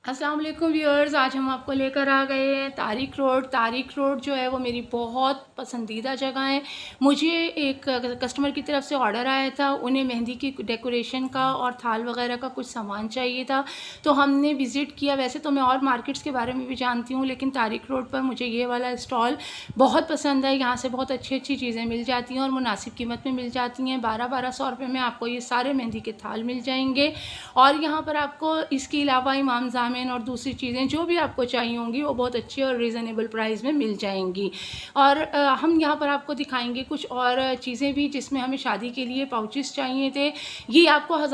अस्सलाम वालेकुम व्यूअर्स, आज हम आपको लेकर आ गए हैं तारिक रोड। तारिक रोड जो है वो मेरी बहुत पसंदीदा जगह है। मुझे एक कस्टमर की तरफ से ऑर्डर आया था, उन्हें मेहंदी की डेकोरेशन का और थाल वगैरह का कुछ सामान चाहिए था, तो हमने विज़िट किया। वैसे तो मैं और मार्केट्स के बारे में भी जानती हूँ, लेकिन तारिक रोड पर मुझे ये वाला स्टॉल बहुत पसंद है। यहाँ से बहुत अच्छी अच्छी चीज़ें मिल जाती हैं और मुनासिब कीमत में मिल जाती हैं। 1200 रुपये में आपको ये सारे मेहंदी के थाल मिल जाएंगे और यहाँ पर आपको इसके अलावा इमाम जामिन और दूसरी चीज़ें जो भी आपको चाहिए होंगी वो बहुत अच्छी और रीज़नेबल प्राइस में मिल जाएंगी। और हम यहाँ पर आपको दिखाएंगे कुछ और चीज़ें भी जिसमें हमें शादी के लिए पाउचेस चाहिए थे। ये आपको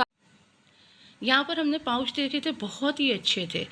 यहाँ पर हमने पाउच देखे थे, बहुत ही अच्छे थे।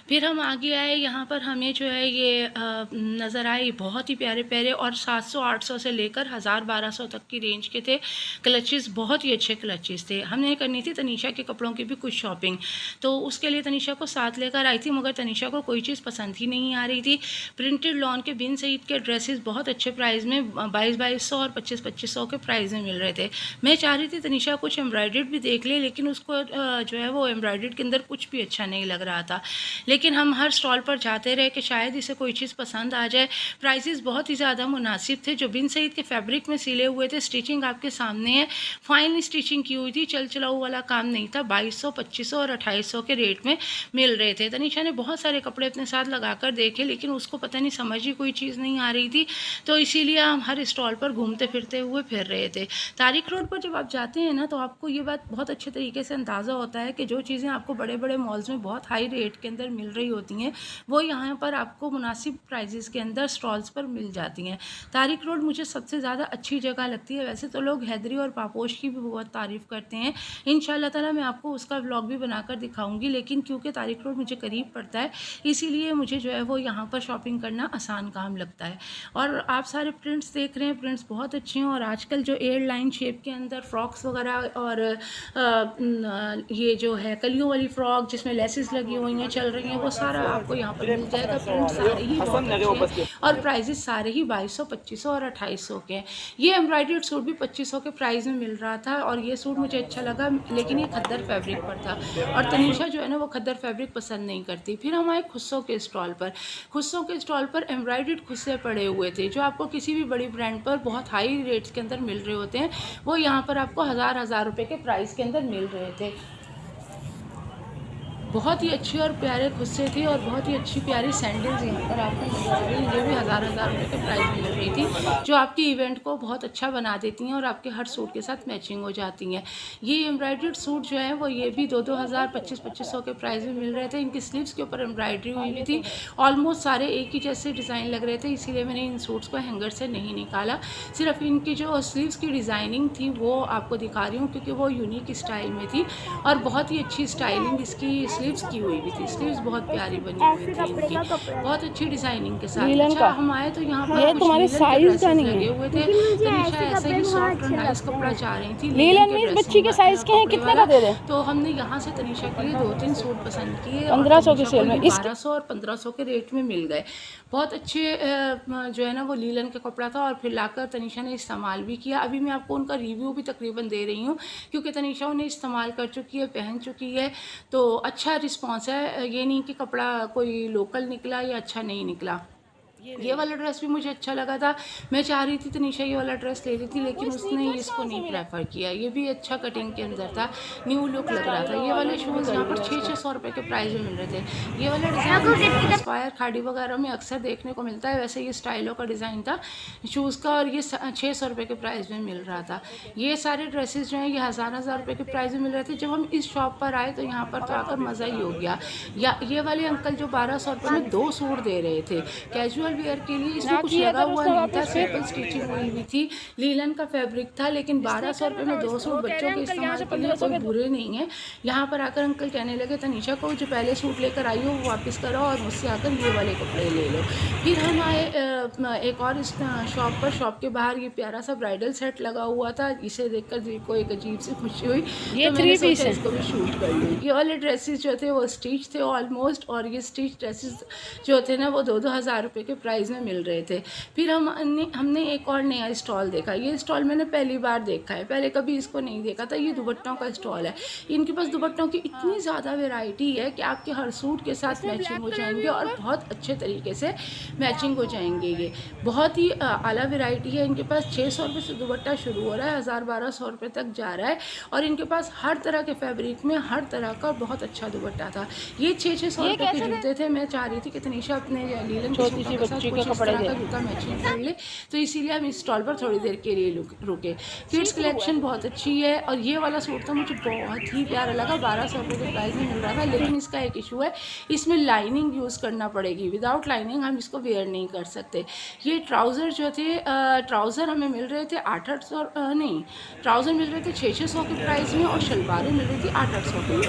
फिर हम आगे आए, यहाँ पर हमें जो है ये नज़र आए, बहुत ही प्यारे प्यारे और 700-800 से लेकर 1000-1200 तक की रेंज के थे। क्लचेस बहुत ही अच्छे क्लचेस थे। हमने करनी थी तनीषा के कपड़ों की भी कुछ शॉपिंग, तो उसके लिए तनीषा को साथ लेकर आई थी, मगर तनीषा को कोई चीज़ पसंद ही नहीं आ रही थी। प्रिंटेड लॉन के बिन सईद के ड्रेसेस बहुत अच्छे प्राइस में 2200 और 2500 के प्राइस में मिल रहे थे। मैं चाह रही थी तनीषा कुछ एम्ब्रॉयडर्ड भी देख ले, लेकिन उसको जो है वो एम्ब्रॉयडर्ड के अंदर कुछ भी अच्छा नहीं लग रहा था। लेकिन हम हर स्टॉल पर जाते रहे कि शायद इसे कोई चीज़ पसंद आ जाए। प्राइसेस बहुत ही ज़्यादा मुनासिब थे। जो बिन सईद के फैब्रिक में सिले हुए थे, स्टिचिंग आपके सामने है, फाइन स्टिचिंग की हुई थी, चल चलाऊ वाला काम नहीं था। 2200, 2500 और 2800 के रेट में मिल रहे थे। तनीषा ने बहुत सारे कपड़े अपने साथ लगा कर देखे, लेकिन उसको पता नहीं समझ ही कोई चीज़ नहीं आ रही थी, तो इसीलिए हम हर स्टॉल पर घूमते फिरते हुए फिर रहे थे। तारिक रोड पर जब आप जाते हैं ना, तो आपको ये बात बहुत अच्छे तरीके से अंदाज़ा होता है कि जो चीज़ें आपको बड़े बड़े मॉल्स में बहुत हाई रेट के अंदर मिल रही होती हैं, वो यहाँ पर आपको मुनासिब प्राइजेस के अंदर स्टॉल्स पर मिल जाती हैं। तारिक रोड मुझे सबसे ज़्यादा अच्छी जगह लगती है। वैसे तो लोग हैदरी और पापोश की भी बहुत तारीफ़ करते हैं, इंशाल्लाह ताला मैं आपको उसका व्लॉग भी बनाकर दिखाऊंगी, लेकिन क्योंकि तारिक रोड मुझे करीब पड़ता है, इसीलिए मुझे जो है वो यहाँ पर शॉपिंग करना आसान काम लगता है। और आप सारे प्रिंट्स देख रहे हैं, प्रिंट्स बहुत अच्छे हैं। और आजकल जो एयरलाइन शेप के अंदर फ्रॉक्स वगैरह और ये जो है कलियों वाली फ्रॉक जिसमें लेसेस लगी हुई हैं चल रही हैं, वो सारा आपको यहाँ पर मिल जाएगा। प्रिंट सारे ही बहुत अच्छे हैं और प्राइजेस सारे ही 2200, 2500 और 2800 के हैं। ये एम्ब्रॉयडर्ड सूट भी 2500 के प्राइस में मिल रहा था और ये सूट मुझे अच्छा लगा, लेकिन ये खद्दर फैब्रिक पर था और तनीषा जो है ना वो खद्दर फैब्रिक पसंद नहीं करती। फिर हम आए खुस्सों के स्टॉल पर। खुस्सों के स्टॉल पर एम्ब्रॉयडर्ड खुस्से पड़े हुए थे, जो आपको किसी भी बड़ी ब्रांड पर बहुत हाई रेट्स के अंदर मिल रहे होते हैं, वो यहाँ पर आपको 1000 रुपये के प्राइस के अंदर मिल रहे थे। बहुत ही अच्छे और प्यारे खुस्से थे और बहुत ही अच्छी प्यारी सैंडल्स यहाँ पर आपको नजर आ रही हैं। ये भी 1000 रुपये के प्राइस में मिल रही थी, जो आपकी इवेंट को बहुत अच्छा बना देती हैं और आपके हर सूट के साथ मैचिंग हो जाती हैं। ये एम्ब्रॉयडर्ड सूट जो है वो ये भी 2000, 2500 के प्राइस में मिल रहे थे। इनकी स्लीव्स के ऊपर एम्ब्रॉयडरी हुई हुई थी, ऑलमोस्ट सारे एक ही जैसे डिज़ाइन लग रहे थे, इसीलिए मैंने इन सूट्स को हैंगर से नहीं निकाला। सिर्फ इनकी जो स्लीव्स की डिज़ाइनिंग थी वो आपको दिखा रही हूँ, क्योंकि वो यूनिक स्टाइल में थी और बहुत ही अच्छी स्टाइलिंग इसकी स्लीव्स की हुई भी थी। स्लीव्स बहुत प्यारी बनी हुई थी इनकी, बहुत अच्छी डिजाइनिंग के साथ। अच्छा, हम आए तो यहाँ पर तुम्हारे साइज का नहीं लगे हुए थे। तनीषा ऐसे ही सॉफ्ट और नाइस कपड़ा चाह रही थी, लीलन में बच्ची के साइज के हैं, कितने का दे रहे? तो हमने यहाँ से तनीषा के लिए 2-3 सूट पसंद किए। 1500 के सेल में, 1200 और 1500 के रेट में मिल गए। बहुत अच्छे जो है ना वो लीलन का कपड़ा था और फिर लाकर तनीषा ने इस्तेमाल भी किया। अभी मैं आपको उनका रिव्यू भी तकरीबन दे रही हूँ, क्योंकि तनीषा उन्हें इस्तेमाल कर चुकी है, पहन चुकी है, तो अच्छा रिस्पॉन्स है। ये नहीं कि कपड़ा कोई लोकल निकला या अच्छा नहीं निकला। ये वाला ड्रेस भी मुझे अच्छा लगा था। मैं चाह रही थी तनीषा ये वाला ड्रेस ले रही थी, लेकिन उसने इसको नहीं प्रेफर किया। ये भी अच्छा कटिंग के अंदर था, न्यू लुक लग रहा था। ये वाले शूज़ यहाँ पर 600 रुपये के प्राइस में मिल रहे थे। ये वाला डिज़ाइन इंस्पायर खाड़ी वगैरह में अक्सर देखने को मिलता है, वैसे ये स्टाइलों का डिज़ाइन था शूज़ का और ये 600 रुपये के प्राइस में मिल रहा था। ये सारे ड्रेसेस जो हैं ये 1000 रुपये के प्राइस में मिल रहे थे। जब हम इस शॉप पर आए तो यहाँ पर तो आकर मज़ा ही हो गया। या ये वाले अंकल जो 1200 रुपये में 2 सूट दे रहे थे कैजुअल वेयर के लिए, इसमें कुछ लगा हुआ नहीं था, सिंपल स्टिचिंग हुई हुई थी, लीलन का फैब्रिक था, लेकिन 1200 रुपये में 2 सूट बच्चों के इस्तेमाल के लिए कोई बुरे नहीं है। यहाँ पर आकर अंकल कहने लगे तनीषा को जो पहले सूट लेकर आई हो वो वापस करो और मुझसे आकर ये वाले कपड़े ले लो। फिर हम आए एक और शॉप पर। शॉप के बाहर ये प्यारा सा ब्राइडल सेट लगा हुआ था, इसे देखकर दिल को एक अजीब सी खुशी हुई, ये तो 3 पीस है, इसको भी शूट कर लूँ। ये वाले ड्रेसेस जो थे वो स्टिच थे ऑलमोस्ट, और ये स्टिच ड्रेसेस जो थे ना वो 2-2 हज़ार रुपये के प्राइस में मिल रहे थे। फिर हमने एक और नया स्टॉल देखा। ये स्टॉल मैंने पहली बार देखा है, पहले कभी इसको नहीं देखा था। ये दुपट्टों का स्टॉल है। इनके पास दुपट्टों की इतनी ज़्यादा वैरायटी है कि आपके हर सूट के साथ मैचिंग हो जाएंगे और बहुत अच्छे तरीके से मैचिंग हो जाएंगे। ये बहुत ही आला वैरायटी है। इनके पास 600 रुपये से दुपट्टा शुरू हो रहा है, 1000-1200 रुपये तक जा रहा है। और इनके पास हर तरह के फैब्रिक में हर तरह का बहुत अच्छा दुपट्टा था। ये 600 रुपये के जूते थे। मैं चाह रही थी कि तनीषा अपने लीलन के सूटों के साथ कुछ इस तरह का जूता मैचिंग कर ले, तो इसीलिए हम इस स्टॉल पर थोड़ी देर के लिए रुके। किड्स कलेक्शन बहुत अच्छी है। और ये वाला सूट तो मुझे बहुत ही प्यारा लगा। 1200 रुपये के प्राइस में मिल रहा था, लेकिन इसका एक इशू है, इसमें लाइनिंग यूज़ करना पड़ेगी। विदाउट लाइनिंग हम इसको वेयर नहीं कर सकते। ये ट्राउज़र जो थे, ट्राउज़र हमें मिल रहे थे 800 नहीं, ट्राउज़र मिल रहे थे 600 के प्राइस में और शलवारें मिल रही थी 800 के प्राइस